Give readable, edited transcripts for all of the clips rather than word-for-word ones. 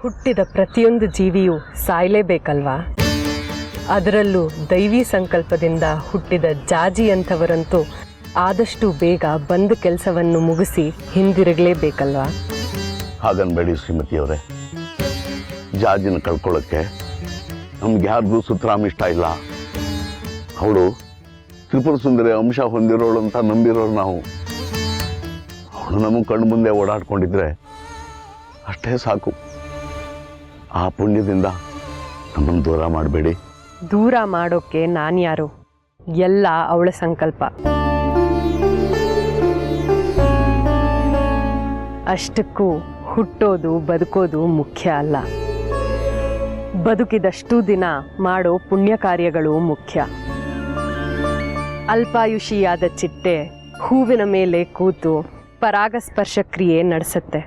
ಹುಟ್ಟಿದ ಪ್ರತಿಯೊಂದು ಜೀವಿಯೂ ಸಾಯಲೇಬೇಕಲ್ವಾ? ಅದರಲ್ಲೂ ದೈವಿ ಸಂಕಲ್ಪದಿಂದ ಹುಟ್ಟಿದ ಜಾಜಿ ಅಂಥವರಂತೂ ಆದಷ್ಟು ಬೇಗ ಬಂದ ಕೆಲಸವನ್ನು ಮುಗಿಸಿ ಹಿಂದಿರುಗಲೇಬೇಕಲ್ವಾ? ಹಾಗನ್ಬೇಡಿ ಶ್ರೀಮತಿಯವರೇ, ಜಾಜಿನ ಕಳ್ಕೊಳ್ಳೋಕ್ಕೆ ನಮ್ಗೆ ಯಾರಿಗೂ ಸುತರಾಮ್ ಇಷ್ಟ ಇಲ್ಲ. ಅವಳು ತ್ರಿಪುರ ಸುಂದರಿ ಅಂಶ ಹೊಂದಿರೋಳು ಅಂತ ನಂಬಿರೋರು ನಾವು. ಅವಳು ನಮಗೆ ಕಣ್ಣು ಮುಂದೆ ಓಡಾಡ್ಕೊಂಡಿದ್ರೆ ಅಷ್ಟೇ ಸಾಕು. ಆ ಪುಣ್ಯದಿಂದ ನಮ್ಮನ್ನು ದೂರ ಮಾಡಬೇಡಿ. ದೂರ ಮಾಡೋಕ್ಕೆ ನಾನ್ಯಾರು? ಎಲ್ಲ ಅವಳ ಸಂಕಲ್ಪ. ಅಷ್ಟಕ್ಕೂ ಹುಟ್ಟೋದು ಬದುಕೋದು ಮುಖ್ಯ ಅಲ್ಲ, ಬದುಕಿದಷ್ಟು ದಿನ ಮಾಡೋ ಪುಣ್ಯ ಕಾರ್ಯಗಳು ಮುಖ್ಯ. ಅಲ್ಪಾಯುಷಿಯಾದ ಚಿಟ್ಟೆ ಹೂವಿನ ಮೇಲೆ ಕೂತು ಪರಾಗಸ್ಪರ್ಶ ಕ್ರಿಯೆ ನಡೆಸುತ್ತೆ.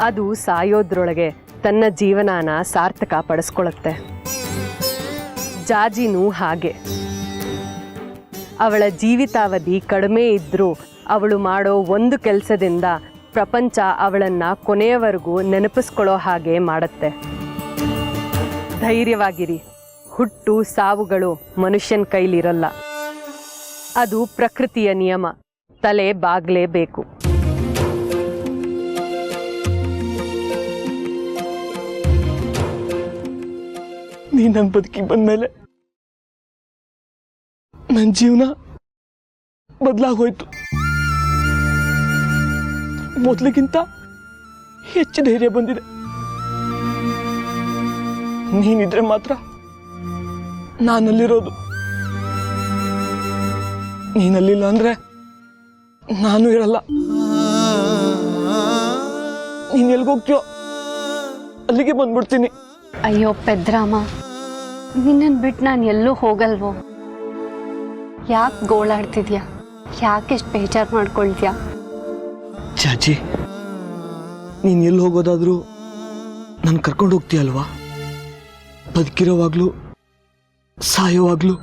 ಅದು ಸಾಯೋದ್ರೊಳಗೆ ತನ್ನ ಜೀವನಾನ ಸಾರ್ಥಕ ಪಡಿಸ್ಕೊಳ್ಳುತ್ತೆ. ಜಾಜಿನೂ ಹಾಗೆ. ಅವಳ ಜೀವಿತಾವಧಿ ಕಡಿಮೆ ಇದ್ರೂ ಅವಳು ಮಾಡೋ ಒಂದು ಕೆಲಸದಿಂದ ಪ್ರಪಂಚ ಅವಳನ್ನು ಕೊನೆಯವರೆಗೂ ನೆನಪಿಸ್ಕೊಳ್ಳೋ ಹಾಗೆ ಮಾಡುತ್ತೆ. ಧೈರ್ಯವಾಗಿರಿ, ಹುಟ್ಟು ಸಾವುಗಳು ಮನುಷ್ಯನ ಕೈಲಿರಲ್ಲ. ಅದು ಪ್ರಕೃತಿಯ ನಿಯಮ, ತಲೆ ಬಾಗ್ಲೇಬೇಕು. ನೀ ನನ್ನ ಬದುಕಿ ಬಂದ್ಮೇಲೆ ನನ್ನ ಜೀವನ ಬದಲಾಗೋಯ್ತು. ಮೊದಲಿಗಿಂತ ಹೆಚ್ಚು ಧೈರ್ಯ ಬಂದಿದೆ. ನೀನಿದ್ರೆ ಮಾತ್ರ ನಾನಲ್ಲಿರೋದು. ನೀನಲ್ಲಿಲ್ಲ ಅಂದ್ರೆ ನಾನು ಇರಲ್ಲ. ನೀನ್ ಎಲ್ಗೋಗ್ತೀಯೋ ಅಲ್ಲಿಗೆ ಬಂದ್ಬಿಡ್ತೀನಿ. ಅಯ್ಯೋ ಪೆದ್ರಾಮ, ನಿನ್ನನ್ನು ಬಿಟ್ಟು ನಾನು ಎಲ್ಲೂ ಹೋಗಲ್ವೋ? ಯಾಕೆ ಗೋಳಾಡ್ತಿದ್ಯಾ? ಯಾಕೆಷ್ಟು ಬೇಜಾರು ಮಾಡ್ಕೊಳ್ತೀಯಾ? ಚಾಚಿ, ನೀನು ಎಲ್ಲಿ ಹೋಗೋದಾದ್ರೂ ನಾನು ಕರ್ಕೊಂಡು ಹೋಗ್ತೀಯಲ್ವಾ? ಬದುಕಿರೋವಾಗ್ಲೂ ಸಾಯೋವಾಗ್ಲೂ.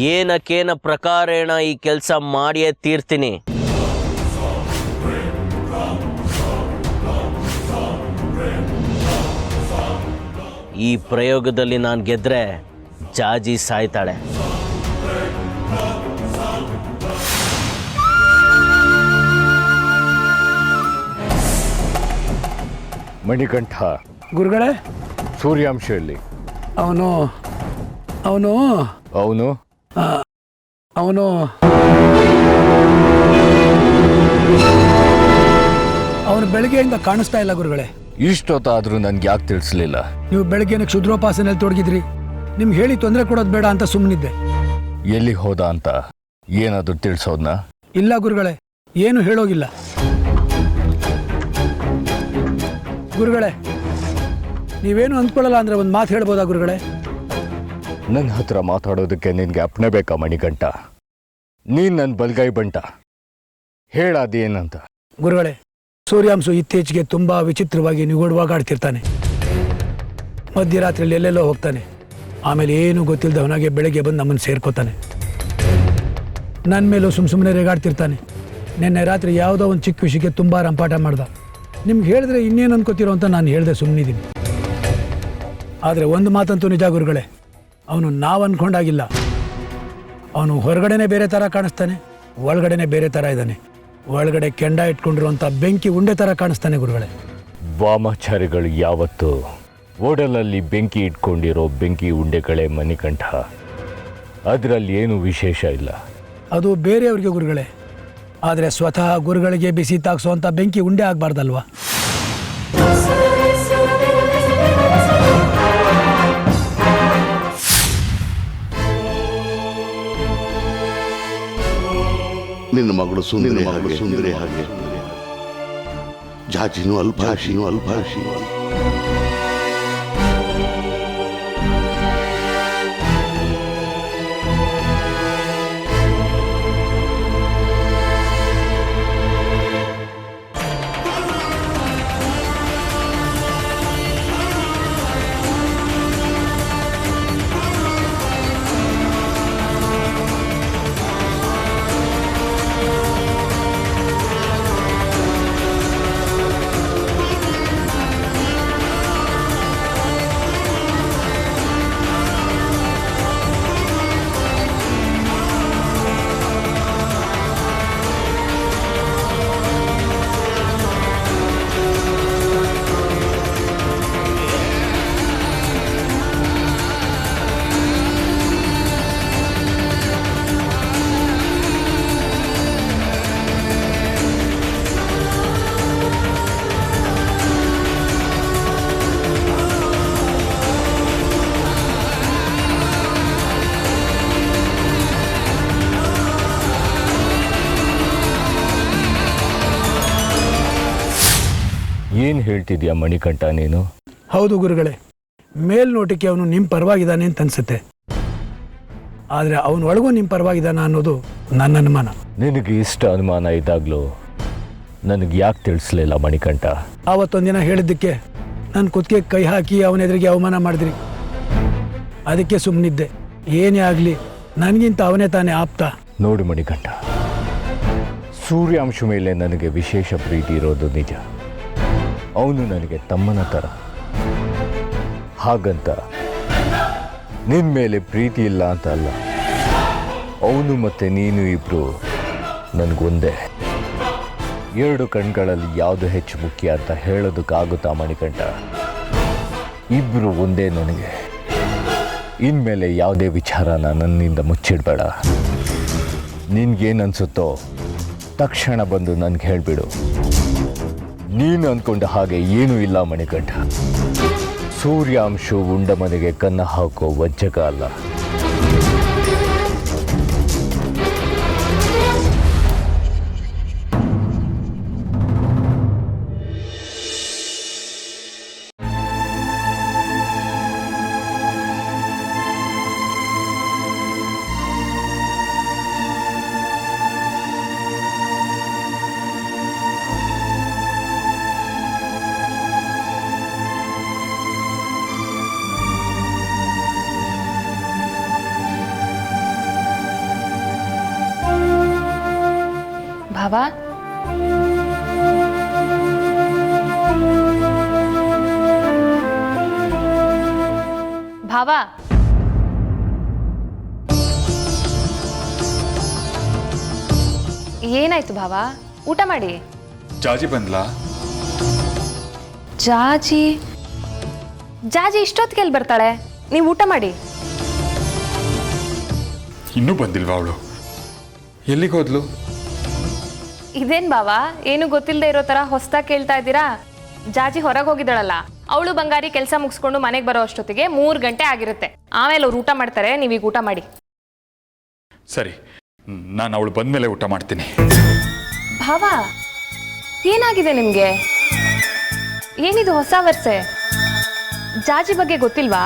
ಏನಕ್ಕೇನ ಪ್ರಕಾರೇಣ ಈ ಕೆಲಸ ಮಾಡಿಯೇ ತೀರ್ತೀನಿ. ಈ ಪ್ರಯೋಗದಲ್ಲಿ ನಾನು ಗೆದ್ರೆ ಜಾಜಿ ಸಾಯ್ತಾಳೆ. ಮಣಿಕಂಠ ಗುರುಗಳೇ, ಸೂರ್ಯಾಂಶಲ್ಲಿ ಅವನು ಅವನು ಅವನು ಅವನು ಅವನು ಬೆಳಗ್ಗೆಯಿಂದ ಕಾಣಿಸ್ತಾ ಇಲ್ಲ ಗುರುಗಳೇ. ಇಷ್ಟೊತ್ತಾದ್ರೂ ನನ್ಗೆ ಯಾಕೆ ತಿಳಿಸ್ಲಿಲ್ಲ? ನೀವು ಬೆಳಗ್ಗೆನ ಕ್ಷುದ್ರೋಪಾಸನೆಯಲ್ಲಿ ತೊಡಗಿದ್ರಿ. ನಿಮ್ಗೆ ಹೇಳಿ ತೊಂದರೆ ಕೊಡೋದು ಬೇಡ ಅಂತ ಸುಮ್ಮನಿದ್ದೆ. ಎಲ್ಲಿ ಹೋದ ಅಂತ ಏನಾದ್ರು ತಿಳಿಸೋದ್ನ? ಇಲ್ಲ ಗುರುಗಳೇ, ಏನು ಹೇಳೋಗಿಲ್ಲ. ಗುರುಗಳೇ, ನೀವೇನು ಅಂದ್ಕೊಳ್ಳಲ್ಲ ಅಂದ್ರೆ ಒಂದು ಮಾತು ಹೇಳ್ಬೋದಾ ಗುರುಗಳೇ? ನನ್ನ ಹತ್ರ ಮಾತಾಡೋದಕ್ಕೆ ನಿನ್ಗೆ ಅಪ್ಪಣೆ ಬೇಕಾ ಮಣಿಕಂಠ? ನೀನ್ ನನ್ನ ಬಲ್ಗೈ ಬಂಟ. ಹೇಳಾದೇನಂತ? ಗುರುಗಳೇ, ಸೂರ್ಯಾಂಶು ಇತ್ತೀಚೆಗೆ ತುಂಬಾ ವಿಚಿತ್ರವಾಗಿ ನಿಗೂಢವಾಗಾಡ್ತಿರ್ತಾನೆ. ಮಧ್ಯರಾತ್ರಿಯಲ್ಲಿ ಎಲ್ಲೆಲ್ಲೋ ಹೋಗ್ತಾನೆ. ಆಮೇಲೆ ಏನು ಗೊತ್ತಿಲ್ಲದವನಾಗೆ ಬೆಳಗ್ಗೆ ಬಂದು ನಮ್ಮನ್ನು ಸೇರ್ಕೋತಾನೆ. ನನ್ನ ಮೇಲೂ ಸುಮ್ಮನೆ ರೇಗಾಡ್ತಿರ್ತಾನೆ. ನಿನ್ನೆ ರಾತ್ರಿ ಯಾವುದೋ ಒಂದು ಚಿಕ್ಕ ವಿಷಯಕ್ಕೆ ತುಂಬ ರಂಪಾಟ ಮಾಡ್ದ. ನಿಮ್ಗೆ ಹೇಳಿದ್ರೆ ಇನ್ನೇನು ಅನ್ಕೋತಿರೋ ಅಂತ ನಾನು ಹೇಳಿದೆ ಸುಮ್ಮನಿದ್ದೀನಿ. ಆದರೆ ಒಂದು ಮಾತಂತೂ ನಿಜ ಗುರುಗಳೇ, ಅವನು ನಾವು ಅಂದ್ಕೊಂಡಾಗಿಲ್ಲ. ಅವನು ಹೊರಗಡೆನೆ ಬೇರೆ ಥರ ಕಾಣಿಸ್ತಾನೆ, ಒಳಗಡೆನೆ ಬೇರೆ ಥರ ಇದ್ದಾನೆ. ಒಳಗಡೆ ಕೆಂಡ ಇಟ್ಕೊಂಡಿರುವಂಥ ಬೆಂಕಿ ಉಂಡೆ ಥರ ಕಾಣಿಸ್ತಾನೆ ಗುರುಗಳೇ. ವಾಮಾಚಾರಿಗಳು ಯಾವತ್ತೂ ಓಡಲಲ್ಲಿ ಬೆಂಕಿ ಇಟ್ಕೊಂಡಿರೋ ಬೆಂಕಿ ಉಂಡೆಗಳೇ ಮಣಿಕಂಠ. ಅದರಲ್ಲಿ ಏನು ವಿಶೇಷ ಇಲ್ಲ. ಅದು ಬೇರೆಯವ್ರಿಗೆ ಗುರುಗಳೇ. ಆದರೆ ಸ್ವತಃ ಗುರುಗಳಿಗೆ ಬಿಸಿ ತಾಗಿಸುವಂಥ ಬೆಂಕಿ ಉಂಡೆ ಆಗಬಾರ್ದಲ್ವಾ? ನಿನ್ನ ಮಗಳು ಸುಂದರಿ ಹಾಗೆ ಜಾಜಿನೂ ಅಲ್ಪಾಶಿ ಏನು ಹೇಳ್ತಿದ್ಯಾ ಮಣಿಕಂಠ ನೀನು? ಹೌದು ಗುರುಗಳೇ, ಮೇಲ್ನೋಟಕ್ಕೆ ಅವನು ನಿಮ್ಮ ಪರವಾಗಿದ್ದಾನೆ ಅಂತ ಅನ್ಸುತ್ತೆ. ಆದರೆ ಅವನೊಳಗೂ ನಿಮ್ಮ ಪರವಾಗಿದ್ದಾನ ಅನ್ನೋದು ನನ್ನ ಅನುಮಾನ. ನಿನಗೆ ಇಷ್ಟ ಅನುಮಾನ ಇದ್ದಾಗಲೂ ನನಗೆ ಯಾಕೆ ತಿಳಿಸ್ಲಿಲ್ಲ ಮಣಿಕಂಠ? ಆವತ್ತೊಂದಿನ ಹೇಳಿದ್ದಕ್ಕೆ ನನ್ನ ಕುತ್ತಿಗೆ ಕೈ ಹಾಕಿ ಅವನ ಎದುರಿಗೆ ಅವಮಾನ ಮಾಡಿದ್ರಿ. ಅದಕ್ಕೆ ಸುಮ್ಮನಿದ್ದೆ. ಏನೇ ಆಗಲಿ ನನಗಿಂತ ಅವನೇ ತಾನೇ ಆಪ್ತ. ನೋಡು ಮಣಿಕಂಠ, ಸೂರ್ಯಾಂಶ ಮೇಲೆ ನನಗೆ ವಿಶೇಷ ಪ್ರೀತಿ ಇರೋದು ನಿಜ. ಅವನು ನನಗೆ ತಮ್ಮನ ಥರ. ಹಾಗಂತ ನಿನ್ನ ಮೇಲೆ ಪ್ರೀತಿ ಇಲ್ಲ ಅಂತ ಅಲ್ಲ. ಅವನು ಮತ್ತು ನೀನು ಇಬ್ಬರು ನನಗೊಂದೇ. ಎರಡು ಕಣ್ಗಳಲ್ಲಿ ಯಾವುದು ಹೆಚ್ಚು ಮುಖ್ಯ ಅಂತ ಹೇಳೋದಕ್ಕಾಗುತ್ತಾ ಮಣಿಕಂಠ? ಇಬ್ಬರು ಒಂದೇ ನನಗೆ. ಇನ್ಮೇಲೆ ಯಾವುದೇ ವಿಚಾರನ ನನ್ನಿಂದ ಮುಚ್ಚಿಡಬೇಡ. ನಿನ್ಗೇನು ಅನಿಸುತ್ತೋ ತಕ್ಷಣ ಬಂದು ನನಗೆ ಹೇಳಿಬಿಡು. ನೀನು ಅಂದ್ಕೊಂಡ ಹಾಗೆ ಏನೂ ಇಲ್ಲ ಮಣಿಕಂಠ. ಸೂರ್ಯಾಂಶು ಉಂಡ ಮನೆಗೆ ಕನ್ನ ಹಾಕೋ ವಂಚಕ ಅಲ್ಲ. ಭಾವ, ಭಾವ, ಏನಾಯ್ತು ಭಾವ? ಊಟ ಮಾಡಿ. ಜಾಜಿ ಬಂದ್ಲಾ? ಜಾಜಿ ಇಷ್ಟೊತ್ತಿಗೆ ಎಲ್ಲಿ ಬರ್ತಾಳೆ? ನೀವು ಊಟ ಮಾಡಿ. ಇನ್ನೂ ಬಂದಿಲ್ವಾ ಅವಳು? ಎಲ್ಲಿಗೆ ಹೋದ್ಲು? ಇದೇನ್ ಬಾವ, ಏನು ಗೊತ್ತಿಲ್ಲದೆ ಇರೋ ತರ ಹೊಸ್ದಾಗಿ ಕೇಳ್ತಾ ಇದ್ದೀರಾ? ಜಾಜಿ ಹೊರಗೆ ಹೋಗಿದ್ದಾಳಲ್ಲ, ಅವಳು ಬಂಗಾರಿ ಕೆಲಸ ಮುಗಿಸ್ಕೊಂಡು ಮನೆಗೆ ಬರೋ ಅಷ್ಟೊತ್ತಿಗೆ 3 ಗಂಟೆ ಆಗಿರುತ್ತೆ. ಆಮೇಲೆ ಅವ್ರು ಊಟ ಮಾಡ್ತಾರೆ. ನೀವೀಗ ಊಟ ಮಾಡಿ. ಸರಿ, ನಾನು ಅವಳು ಬಂದ್ಮೇಲೆ ಊಟ ಮಾಡ್ತೀನಿ. ಭಾವ, ಏನಾಗಿದೆ ನಿಮ್ಗೆ? ಏನಿದು ಹೊಸ ವರ್ಷೆ? ಜಾಜಿ ಬಗ್ಗೆ ಗೊತ್ತಿಲ್ವಾ?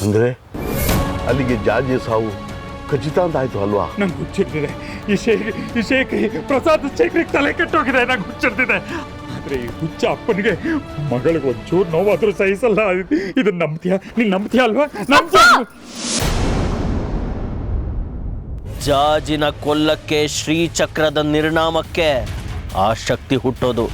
ಅಂದ್ರೆ ಅಲ್ಲಿಗೆ ಜಾಜಿ ಸಾವು ಖಚಿತ ಅಂತ ಆಯ್ತು ಅಲ್ವಾ? ನಂಗೆ ಹುಚ್ಚಿಡ್ತಿದೆ. ಈ ಶೇಖರಿ ಪ್ರಸಾದ್ ಶೇಖರಿಗೆ ತಲೆ ಕೆಟ್ಟೋಗಿದೆ. ನಂಗೆ ಹುಚ್ಚಿಡ್ತಿದೆ. ಆದ್ರೆ ಈ ಹುಚ್ಚ ಅಪ್ಪನಿಗೆ ಮಗಳಿಗೆ ಒಂಚೂರು ನೋವಾದ್ರೂ ಸಹಿಸಲ್ಲ. ಇದನ್ನ ನಂಬ್ತೀಯಾ? ನೀನ್ ನಂಬ್ತೀಯ ಅಲ್ವಾ? ಜಾಜಿನ ಕೊಲ್ಲಕ್ಕೆ ಶ್ರೀಚಕ್ರದ ನಿರ್ನಾಮಕ್ಕೆ ಆ ಶಕ್ತಿ ಹುಟ್ಟೋದು.